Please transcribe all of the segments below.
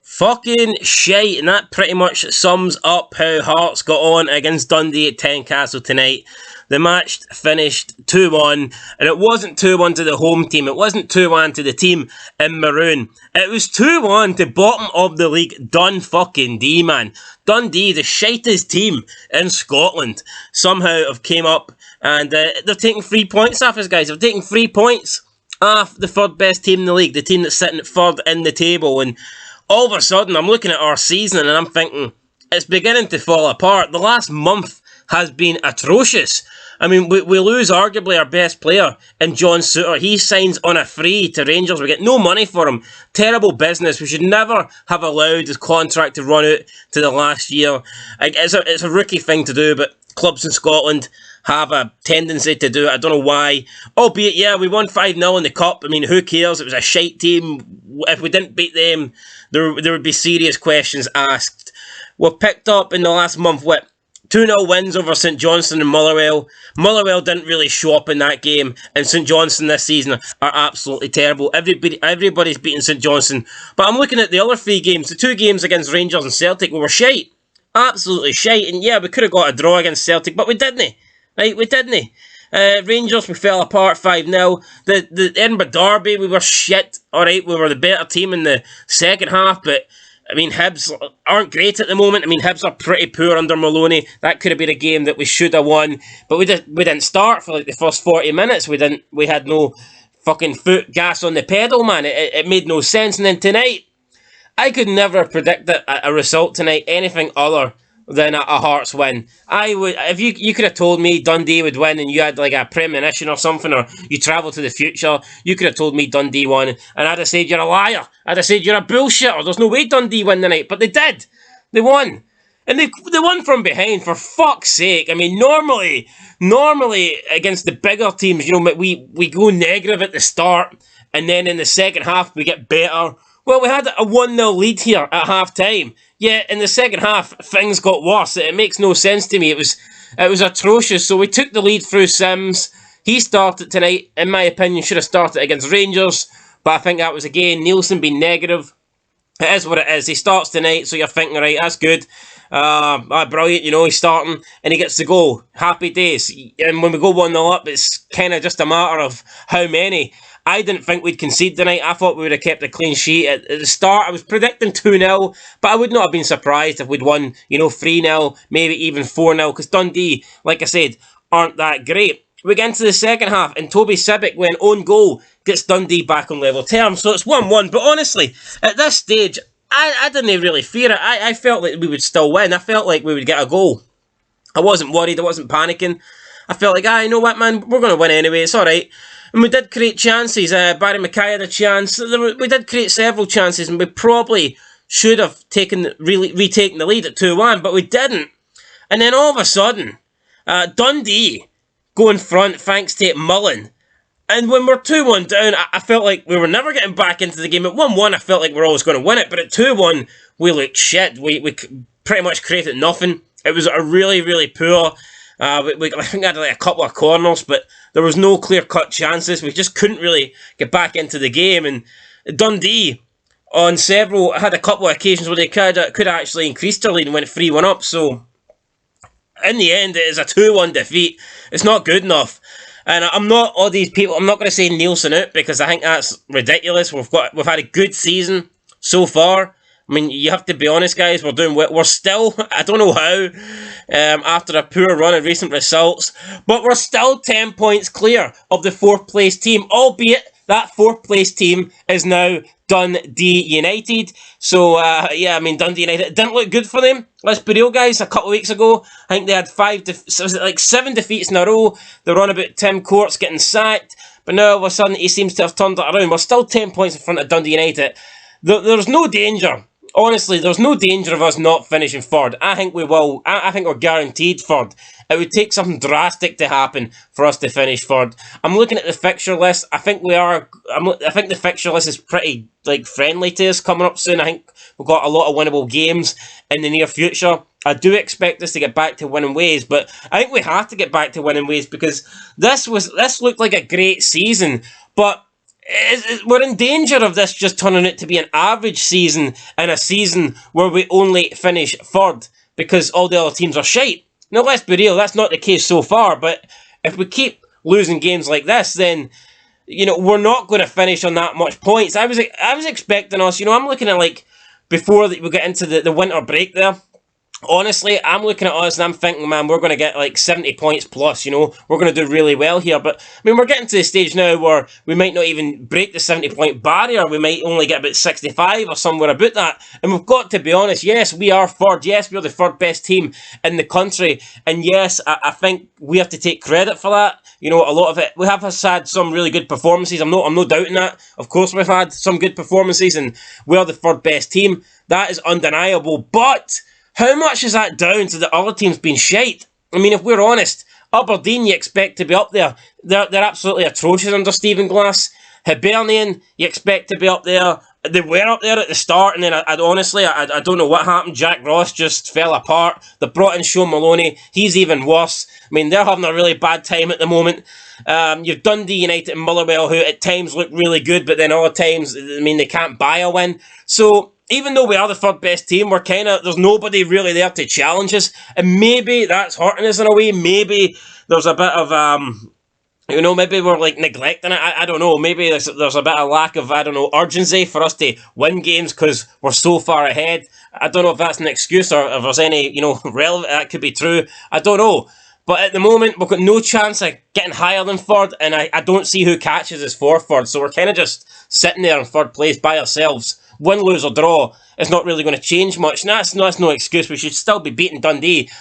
Fucking shite, and that pretty much sums up how Hearts got on against Dundee at Tynecastle tonight. The match finished 2-1, and it wasn't 2-1 to the home team, it wasn't 2-1 to the team in maroon. It was 2-1 to bottom of the league Dundee, man. Dundee, the shitest team in Scotland, somehow have came up, and they're taking 3 points off us, guys. They're taking 3 points off the third best team in the league, the team that's sitting at third in the table, and all of a sudden, I'm looking at our season and I'm thinking, it's beginning to fall apart. The last month has been atrocious. I mean, we lose arguably our best player in John Souttar. He signs on a free to Rangers. We get no money for him. Terrible business. We should never have allowed his contract to run out to the last year. It's a rookie thing to do, but clubs in Scotland have a tendency to do it. I don't know why. Albeit, yeah, we won 5-0 in the Cup. I mean, who cares? It was a shite team. If we didn't beat them, there would be serious questions asked. We've picked up in the last month with 2-0 wins over St Johnstone and Motherwell. Motherwell didn't really show up in that game, and St Johnstone this season are absolutely terrible. Everybody's beating St Johnstone. But I'm looking at the other 3 games. The 2 games against Rangers and Celtic were shite. Absolutely shite. And yeah, we could have got a draw against Celtic, but we didn't. Right, we didn't. Rangers, we fell apart 5-0. The Edinburgh Derby, we were shit. Alright, we were the better team in the second half, but I mean, Hibs aren't great at the moment. I mean, Hibs are pretty poor under Maloney. That could have been a game that we should have won, but we didn't start for like the first 40 minutes. We had no fucking foot gas on the pedal, man. It made no sense. And then tonight, I could never have predicted a result tonight, anything other than a Hearts win. I would, if you could have told me Dundee would win and you had like a premonition or something, or you travel to the future, you could have told me Dundee won, and I'd have said you're a liar. I'd have said you're a bullshitter. There's no way Dundee win tonight, but they did. They won. And they won from behind, for fuck's sake. I mean, normally against the bigger teams, you know, we go negative at the start, and then in the second half we get better. Well, we had a 1-0 lead here at half-time. Yeah, in the second half, things got worse. It makes no sense to me. It was atrocious. So we took the lead through Sims. He started tonight, in my opinion, should have started against Rangers. But I think that was, again, Nielsen being negative. It is what it is. He starts tonight, so you're thinking, right, that's good. Brilliant, you know, he's starting, and he gets the goal. Happy days. And when we go 1-0 up, it's kind of just a matter of how many. I didn't think we'd concede tonight. I thought we would have kept a clean sheet. At the start, I was predicting 2-0, but I would not have been surprised if we'd won, 3-0, maybe even 4-0, because Dundee, like I said, aren't that great. We get into the second half, and Toby Sibic, with an own goal, gets Dundee back on level terms, so it's 1-1. But honestly, at this stage, I didn't really fear it. I felt like we would still win. I felt like we would get a goal. I wasn't worried. I wasn't panicking. I felt like, you know what, man, we're going to win anyway. It's all right. And we did create chances. Barry Mackay had a chance. We did create several chances, and we probably should have retaken the lead at 2-1, but we didn't. And then all of a sudden, Dundee go in front thanks to Mullen. And when we're 2-1 down, I felt like we were never getting back into the game. At 1-1, I felt like we were always going to win it, but at 2-1, we looked shit. We pretty much created nothing. It was a really, really poor. I think we had like a couple of corners, but there was no clear-cut chances. We just couldn't really get back into the game. And Dundee, had a couple of occasions where they could actually increase their lead and went 3-1 up. So, in the end, it is a 2-1 defeat. It's not good enough. And I'm not all these people. I'm not going to say Nielsen out because I think that's ridiculous. We've had a good season so far. I mean, you have to be honest, guys. We're still, I don't know how, after a poor run of recent results, but we're still 10 points clear of the 4th place team, albeit that 4th place team is now Dundee United. So, Dundee United, it didn't look good for them. Let's be real, guys. A couple of weeks ago, I think they had 7 defeats in a row. They were on about Tim Courts getting sacked, but now all of a sudden he seems to have turned it around. We're still 10 points in front of Dundee United. There's no danger. Honestly, there's no danger of us not finishing third. I think we will. I think we're guaranteed third. It would take something drastic to happen for us to finish third. I'm looking at the fixture list. I think we are. I think the fixture list is pretty friendly to us coming up soon. I think we've got a lot of winnable games in the near future. I do expect us to get back to winning ways, but I think we have to get back to winning ways because this looked like a great season, but we're in danger of this just turning it to be an average season and a season where we only finish third because all the other teams are shite. Now, let's be real, that's not the case so far, but if we keep losing games like this, then, we're not going to finish on that much points. I was expecting us, I'm looking at, before we get into the winter break there, honestly, I'm looking at us and I'm thinking, man, we're going to get 70 points plus, we're going to do really well here. But, we're getting to the stage now where we might not even break the 70-point barrier. We might only get about 65 or somewhere about that. And we've got to be honest, yes, we are third. Yes, we're the third best team in the country. And yes, I think we have to take credit for that. A lot of it, we have had some really good performances. I'm not doubting that. Of course, we've had some good performances and we're the third best team. That is undeniable. But how much is that down to the other teams being shite? If we're honest, Aberdeen you expect to be up there. They're absolutely atrocious under Stephen Glass. Hibernian you expect to be up there. They were up there at the start, and then I don't know what happened. Jack Ross just fell apart. They brought in Sean Maloney. He's even worse. They're having a really bad time at the moment. You've Dundee United and Motherwell, who at times look really good, but then other times, they can't buy a win. So even though we are the third best team, there's nobody really there to challenge us. And maybe that's hurting us in a way. Maybe there's a bit of, maybe we're neglecting it. I don't know. Maybe there's a bit of lack of, urgency for us to win games because we're so far ahead. I don't know if that's an excuse or if there's any, relevant, that could be true. I don't know. But at the moment, we've got no chance of getting higher than third, and I don't see who catches us for third. So we're kind of just sitting there in third place by ourselves. Win, lose or draw is not really going to change much. And that's no excuse. We should still be beating Dundee.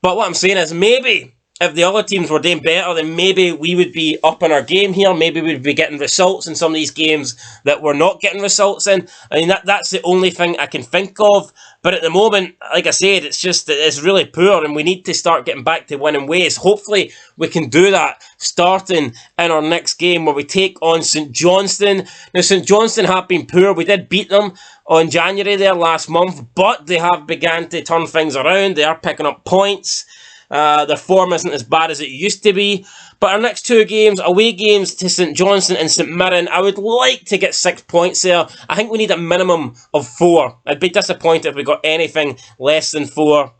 But what I'm saying is maybe if the other teams were doing better, then maybe we would be up in our game here. Maybe we'd be getting results in some of these games that we're not getting results in. That's the only thing I can think of. But at the moment, like I said, it's really poor and we need to start getting back to winning ways. Hopefully we can do that starting in our next game where we take on St Johnstone. Now, St Johnstone have been poor. We did beat them on January there last month, but they have begun to turn things around. They are picking up points. Their form isn't as bad as it used to be. But our next two games, away games to St Johnstone and St Mirren, I would like to get 6 points there. I think we need a minimum of 4. I'd be disappointed if we got anything less than 4.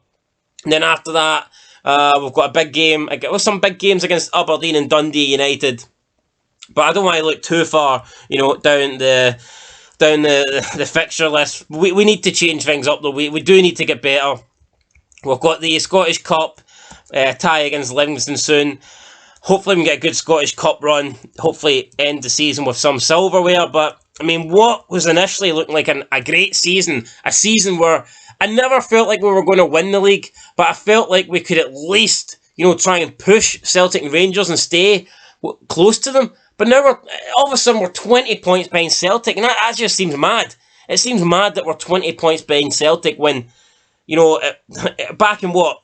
And then after that, we've got a big game. Some big games against Aberdeen and Dundee United. But I don't want to look too far, down the fixture list. We need to change things up though. We do need to get better. We've got the Scottish Cup tie against Livingston soon. Hopefully we can get a good Scottish Cup run. Hopefully end the season with some silverware. But, what was initially looking like a great season, a season where I never felt like we were going to win the league, but I felt like we could at least, try and push Celtic and Rangers and stay close to them. But now all of a sudden we're 20 points behind Celtic, and that just seems mad. It seems mad that we're 20 points behind Celtic when, back in what?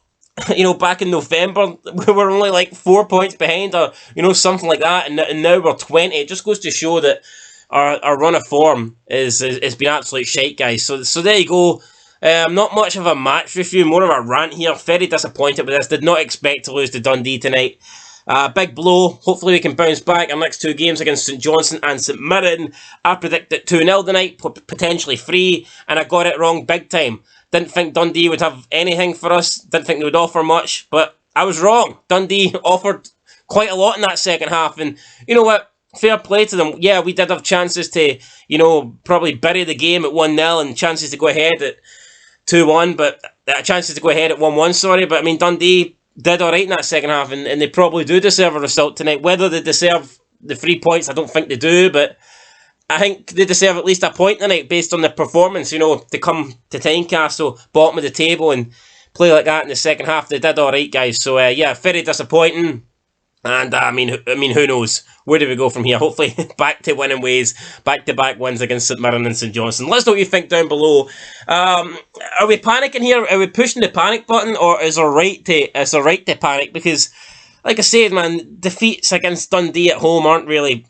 Back in November, we were only 4 points behind or, something like that. And now we're 20. It just goes to show that our run of form has been absolute shite, guys. So there you go. Not much of a match review, more of a rant here. Very disappointed with this. Did not expect to lose to Dundee tonight. Big blow. Hopefully we can bounce back. Our next two games against St Johnstone and St Mirren. I predicted 2-0 tonight, potentially 3, and I got it wrong big time. Didn't think Dundee would have anything for us. Didn't think they would offer much, but I was wrong. Dundee offered quite a lot in that second half, and you know what? Fair play to them. Yeah, we did have chances to, probably bury the game at 1-0 and chances to go ahead at 2-1, but chances to go ahead at 1-1, sorry. But Dundee did alright in that second half, and they probably do deserve a result tonight. Whether they deserve the 3 points, I don't think they do, but I think they deserve at least a point tonight based on their performance, to come to Tynecastle, bottom of the table, and play like that in the second half. They did alright, guys. So, very disappointing. And, who knows? Where do we go from here? Hopefully, back to winning ways, back-to-back wins against St Mirren and St Johnstone. Let us know what you think down below. Are we panicking here? Are we pushing the panic button, or is it right to panic? Because, like I said, man, defeats against Dundee at home aren't really...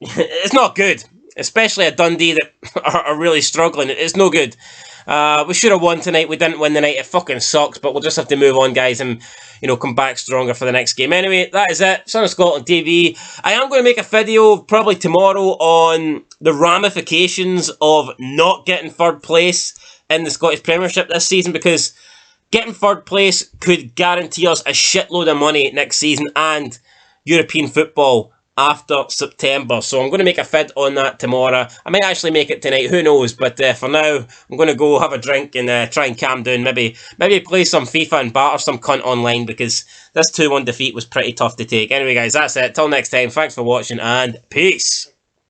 It's not good. especially a Dundee that are really struggling. It's no good. We should have won tonight. We didn't win the night. It fucking sucks, but we'll just have to move on, guys, and, come back stronger for the next game. Anyway, that is it. Son of Scotland TV. I am going to make a video probably tomorrow on the ramifications of not getting third place in the Scottish Premiership this season, because getting third place could guarantee us a shitload of money next season and European football after September. So I'm going to make a vid on that tomorrow. I might actually make it tonight, who knows, but for now I'm going to go have a drink and try and calm down, maybe play some FIFA and batter some cunt online, because this 2-1 defeat was pretty tough to take. Anyway guys, that's it. Till next time, thanks for watching and peace.